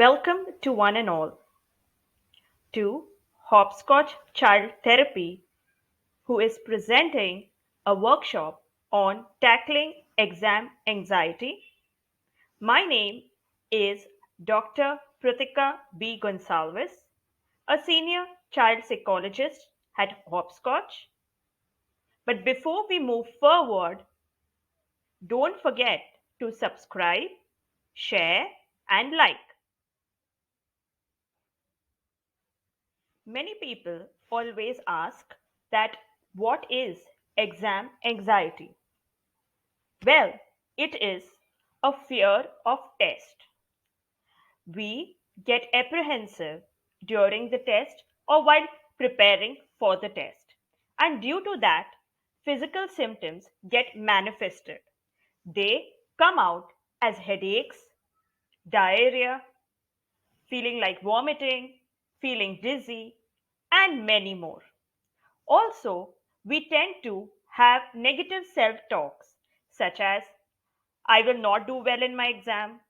Welcome to one and all to Hopscotch Child Therapy, who is presenting a workshop on tackling exam anxiety. My name is Dr. Pritika B. Gonsalves, a senior child psychologist at Hopscotch. But before we move forward, don't forget to subscribe, share, and like. Many people always ask that what is exam anxiety? Well, it is a fear of test. We get apprehensive during the test or while preparing for the test. And due to that, physical symptoms get manifested. They come out as headaches, diarrhea, feeling like vomiting, feeling dizzy, and many more. Also, we tend to have negative self talks, such as, I will not do well in my exam,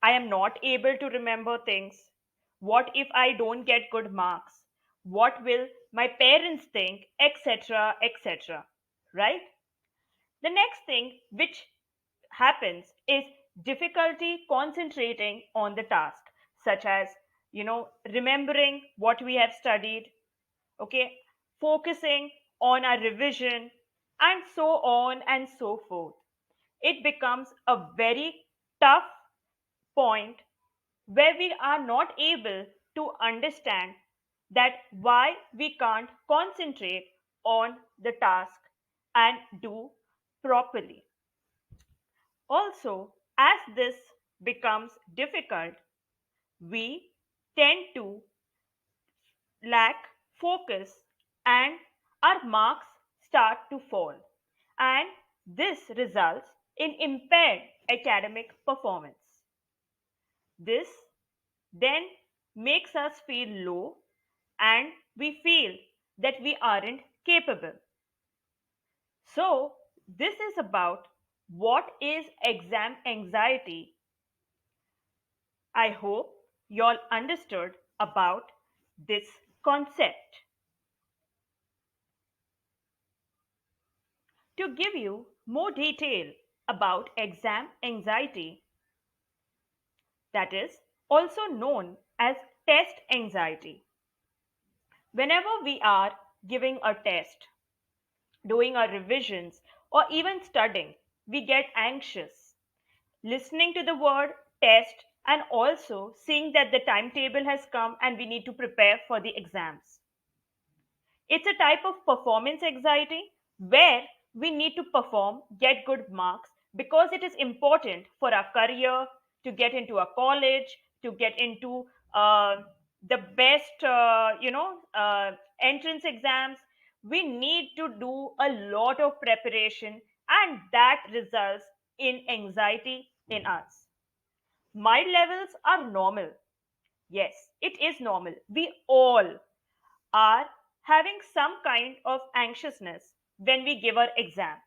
I am not able to remember things, what if I don't get good marks, what will my parents think, etc., etc. Right? The next thing which happens is difficulty concentrating on the task, such as, remembering what we have studied, okay, focusing on our revision, and so on and so forth. It becomes a very tough point where we are not able to understand that why we can't concentrate on the task and do properly. Also, as this becomes difficult, we tend to lack focus and our marks start to fall. And this results in impaired academic performance. This then makes us feel low and we feel that we aren't capable. So, this is about what is exam anxiety. I hope you all understood about this concept. To give you more detail about exam anxiety, that is also known as test anxiety. Whenever we are giving a test, doing our revisions, or even studying, we get anxious. Listening to the word test and also seeing that the timetable has come and we need to prepare for the exams. It's a type of performance anxiety where we need to perform, get good marks because it is important for our career, to get into a college, to get into the best, entrance exams. We need to do a lot of preparation, and that results in anxiety in us. My levels are normal. Yes, it is normal. We all are having some kind of anxiousness when we give our exams.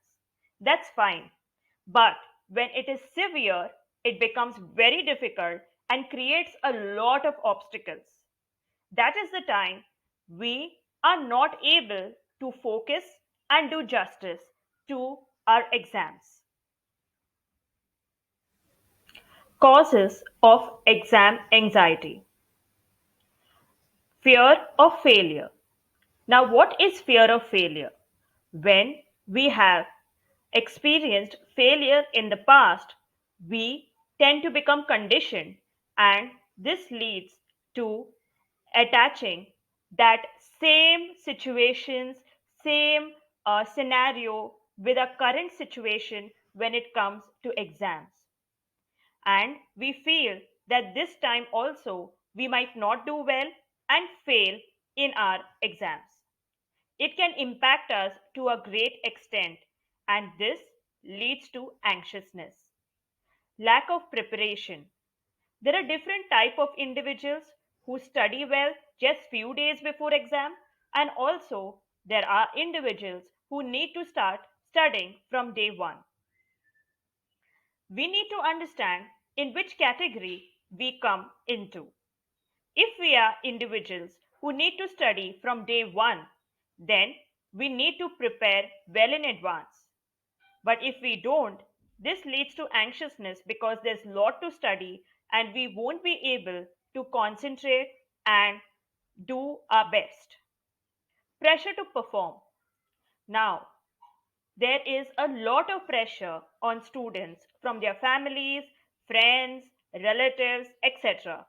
That's fine. But when it is severe, it becomes very difficult and creates a lot of obstacles. That is the time we are not able to focus and do justice to our exams. Causes of exam anxiety: fear of failure. Now, what is fear of failure? When we have experienced failure in the past, we tend to become conditioned, and this leads to attaching that same situations, same scenario with our current situation when it comes to exams. And we feel that this time also we might not do well and fail in our exams. It can impact us to a great extent, and this leads to anxiousness. Lack of preparation. There are different type of individuals who study well just few days before exam, and also there are individuals who need to start studying from day 1. We need to understand in which category we come into. If we are individuals who need to study from day one, then we need to prepare well in advance. But if we don't, this leads to anxiousness because there's a lot to study and we won't be able to concentrate and do our best. Pressure to perform. Now, there is a lot of pressure on students from their families, friends, relatives, etc.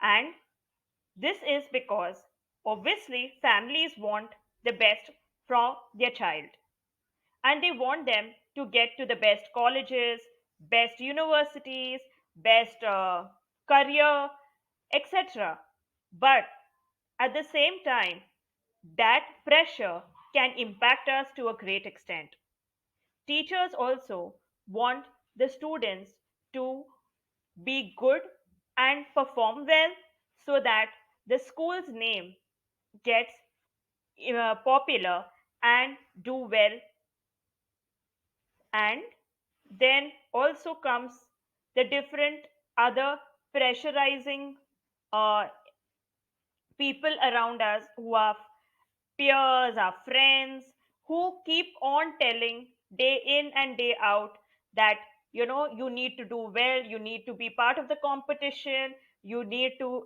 And this is because obviously families want the best from their child and they want them to get to the best colleges, best universities, best career, etc. But at the same time, that pressure can impact us to a great extent. Teachers also want the students to be good and perform well so that the school's name gets popular and do well. And then also comes the different other pressurizing uh, people around us who are peers, our friends, who keep on telling day in and day out that you need to do well, you need to be part of the competition, you need to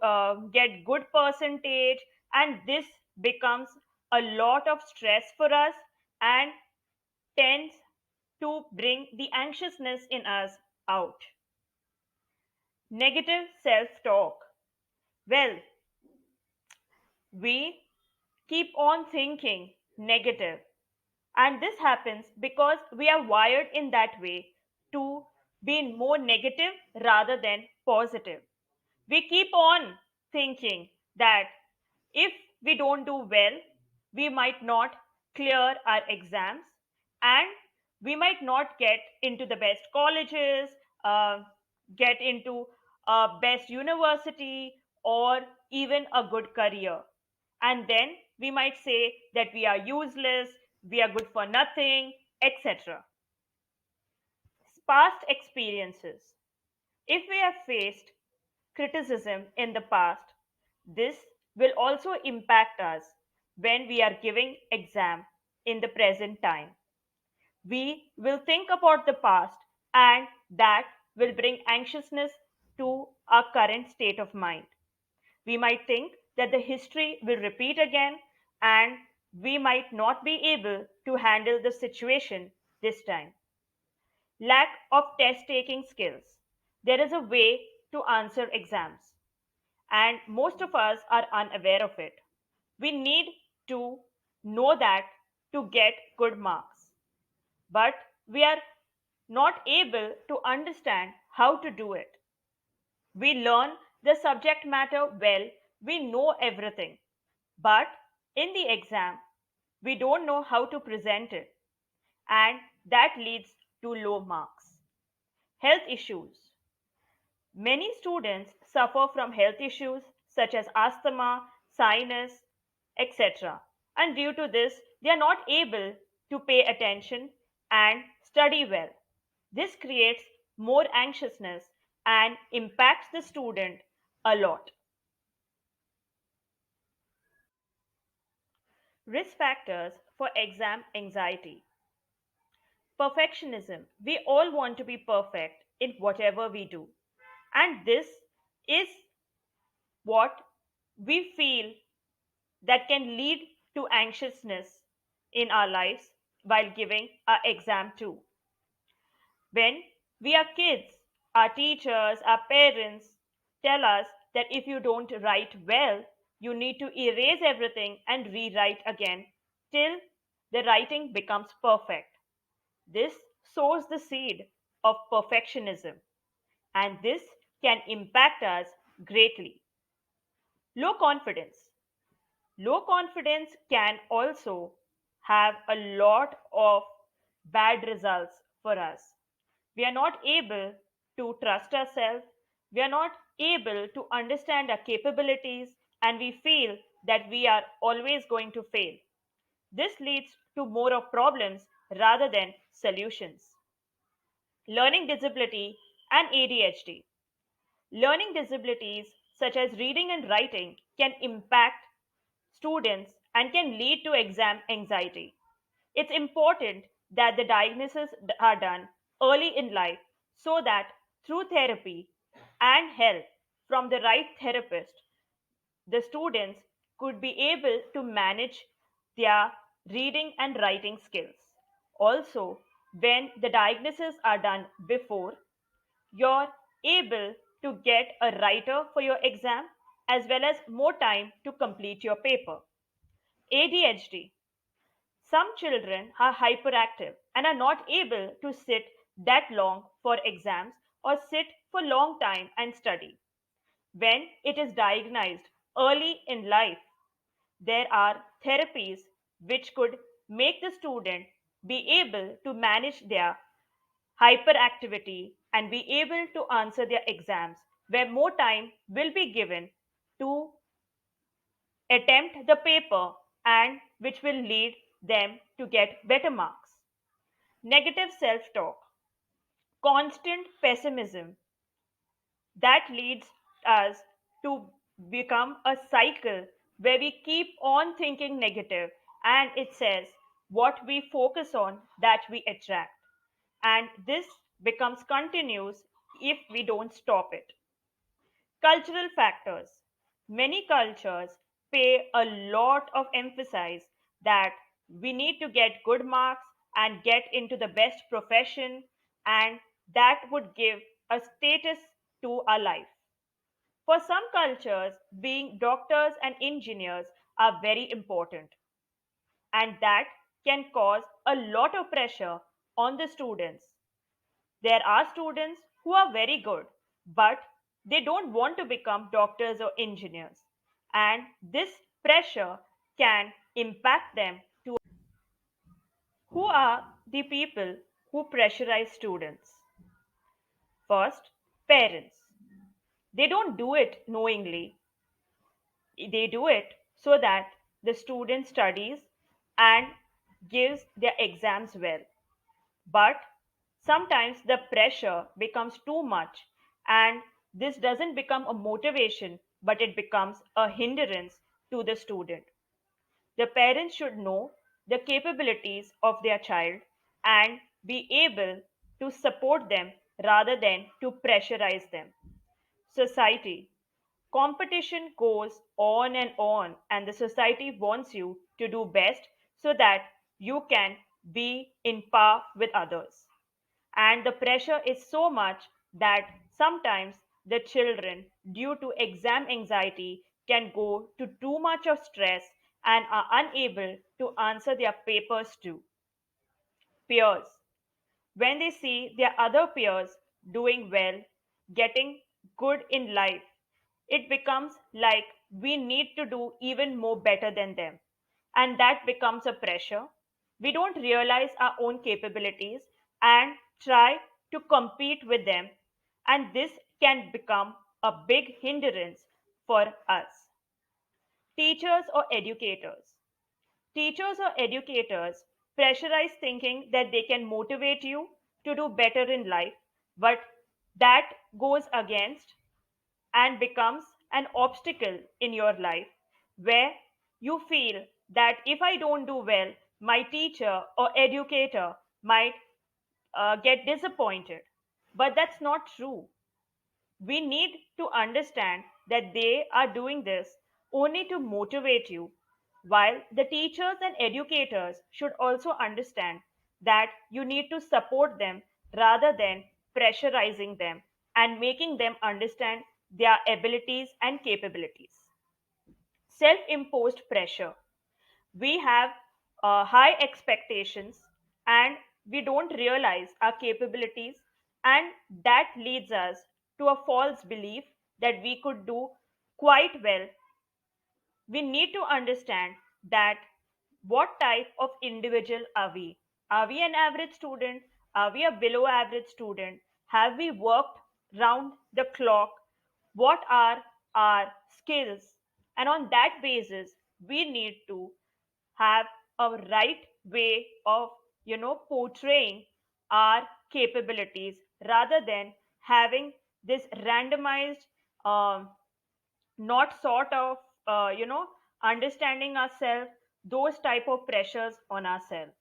get good percentage, and this becomes a lot of stress for us and tends to bring the anxiousness in us out. Negative self talk. Well, we keep on thinking negative. And this happens because we are wired in that way to be more negative rather than positive. We keep on thinking that if we don't do well, we might not clear our exams and we might not get into the best colleges, uh, get into a best university, or even a good career. And then we might say that we are useless, we are good for nothing, etc. Past experiences. If we have faced criticism in the past, this will also impact us when we are giving exam in the present time. We will think about the past and that will bring anxiousness to our current state of mind. We might think that the history will repeat again and we might not be able to handle the situation this time. Lack of test taking skills. There is a way to answer exams, and most of us are unaware of it. We need to know that to get good marks, but we are not able to understand how to do it. We learn the subject matter well, we know everything, but in the exam, we don't know how to present it, and that leads to low marks. Health issues. Many students suffer from health issues such as asthma, sinus, etc. And due to this, they are not able to pay attention and study well. This creates more anxiousness and impacts the student a lot. Risk factors for exam anxiety. Perfectionism. We all want to be perfect in whatever we do. And this is what we feel that can lead to anxiousness in our lives while giving our exam too. When we are kids, our teachers, our parents tell us that if you don't write well, you need to erase everything and rewrite again till the writing becomes perfect. This sows the seed of perfectionism, and this can impact us greatly. Low confidence. Low confidence can also have a lot of bad results for us. We are not able to trust ourselves, we are not able to understand our capabilities, and we feel that we are always going to fail. This leads to more of problems rather than solutions. Learning disability and ADHD. Learning disabilities such as reading and writing can impact students and can lead to exam anxiety. It's important that the diagnoses are done early in life so that through therapy and help from the right therapist, the students could be able to manage their reading and writing skills. Also, when the diagnoses are done before, you're able to get a writer for your exam as well as more time to complete your paper. ADHD. Some children are hyperactive and are not able to sit that long for exams or sit for long time and study. When it is diagnosed early in life, there are therapies which could make the student be able to manage their hyperactivity and be able to answer their exams, where more time will be given to attempt the paper and which will lead them to get better marks. Negative self talk, constant pessimism, that leads us to become a cycle where we keep on thinking negative, and it says what we focus on that we attract, and this becomes continuous if we don't stop it. Cultural factors. Many cultures pay a lot of emphasis that we need to get good marks and get into the best profession, and that would give a status to our life. For some cultures, being doctors and engineers are very important, and that can cause a lot of pressure on the students. There are students who are very good, but they don't want to become doctors or engineers. And this pressure can impact them to who are the people who pressurize students. First, parents. They don't do it knowingly, they do it so that the student studies and gives their exams well. But sometimes the pressure becomes too much, and this doesn't become a motivation, but it becomes a hindrance to the student. The parents should know the capabilities of their child and be able to support them rather than to pressurize them. Society. Competition goes on, and the society wants you to do best so that you can be in par with others. And the pressure is so much that sometimes the children, due to exam anxiety, can go to too much of stress and are unable to answer their papers too. Peers. When they see their other peers doing well, getting good in life, it becomes like we need to do even more better than them. And that becomes a pressure. We don't realize our own capabilities and try to compete with them. And this can become a big hindrance for us. Teachers or educators. Teachers or educators pressurize thinking that they can motivate you to do better in life, but that goes against and becomes an obstacle in your life where you feel that if I don't do well, my teacher or educator might get disappointed. But that's not true. We need to understand that they are doing this only to motivate you, while the teachers and educators should also understand that you need to support them rather than pressurizing them and making them understand their abilities and capabilities. Self imposed pressure. We have high expectations and we don't realize our capabilities, and that leads us to a false belief that we could do quite well. We need to understand that what type of individual are we? Are we an average student? Are we a below average student? Have we worked round the clock? What are our skills? And on that basis, we need to have a right way of portraying our capabilities rather than having this randomized, um, not sort of, understanding ourselves, those type of pressures on ourselves.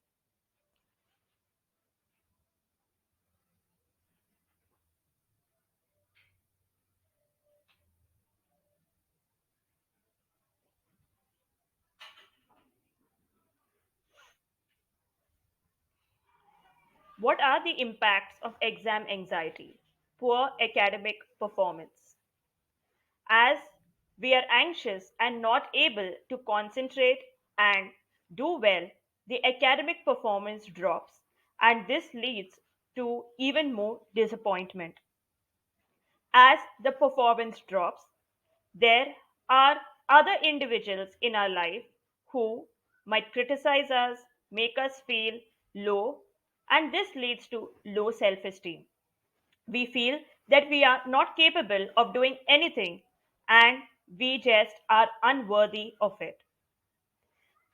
What are the impacts of exam anxiety? Poor academic performance. As we are anxious and not able to concentrate and do well, the academic performance drops, and this leads to even more disappointment. As the performance drops, there are other individuals in our life who might criticize us, make us feel low, and this leads to low self esteem. We feel that we are not capable of doing anything and we just are unworthy of it,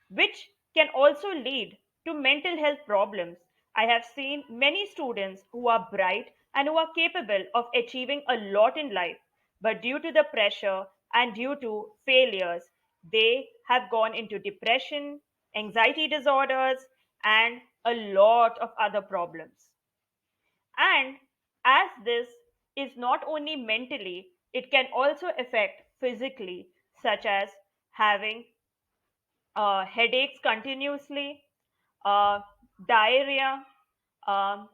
which can also lead to mental health problems. I have seen many students who are bright and who are capable of achieving a lot in life, but due to the pressure and due to failures, they have gone into depression, anxiety disorders, and a lot of other problems. And as this is not only mentally, it can also affect physically, such as having headaches continuously, uh, diarrhea, um,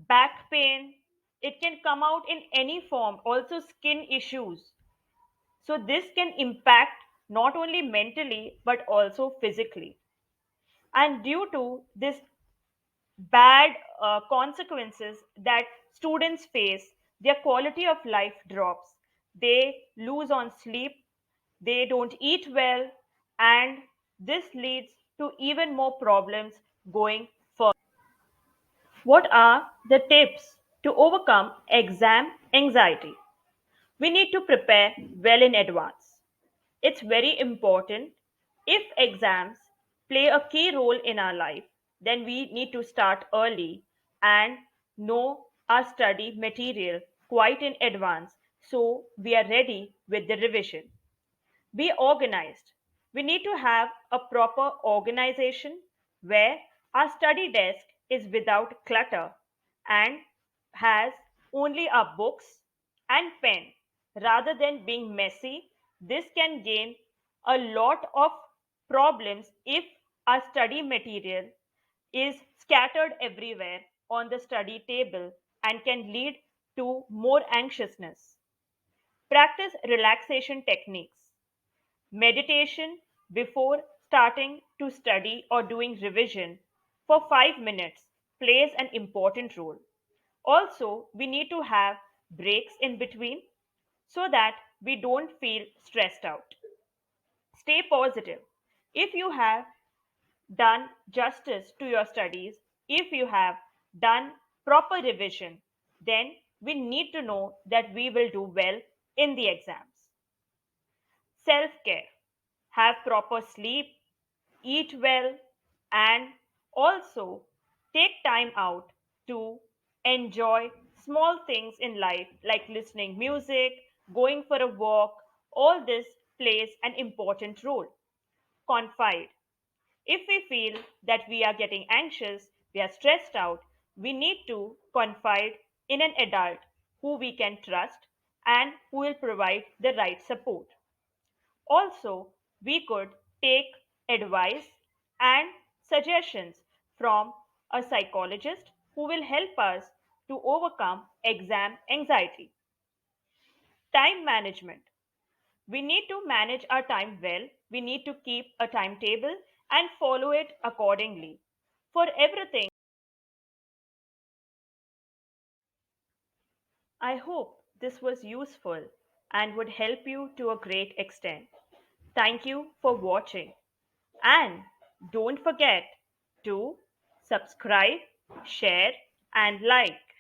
back pain. It can come out in any form, also skin issues. So, this can impact not only mentally but also physically. And due to this bad consequences that students face, their quality of life drops. They lose on sleep, they don't eat well, and this leads to even more problems going further. What are the tips to overcome exam anxiety? We need to prepare well in advance. It's very important. If exams play a key role in our life, then we need to start early and know our study material quite in advance so we are ready with the revision. Be organized. We need to have a proper organization where our study desk is without clutter and has only our books and pen rather than being messy. This can gain a lot of problems if our study material is scattered everywhere on the study table and can lead to more anxiousness. Practice relaxation techniques. Meditation before starting to study or doing revision for 5 minutes plays an important role. Also, we need to have breaks in between so that we don't feel stressed out. Stay positive. If you have done justice to your studies, if you have done proper revision, then we need to know that we will do well in the exams. Self care. Have proper sleep, eat well, and also take time out to enjoy small things in life like listening music, going for a walk. All this plays an important role. Confide. If we feel that we are getting anxious, we are stressed out, we need to confide in an adult who we can trust and who will provide the right support. Also, we could take advice and suggestions from a psychologist who will help us to overcome exam anxiety. Time management. We need to manage our time well. We need to keep a timetable and follow it accordingly. For everything, I hope this was useful and would help you to a great extent. Thank you for watching. And don't forget to subscribe, share, and like.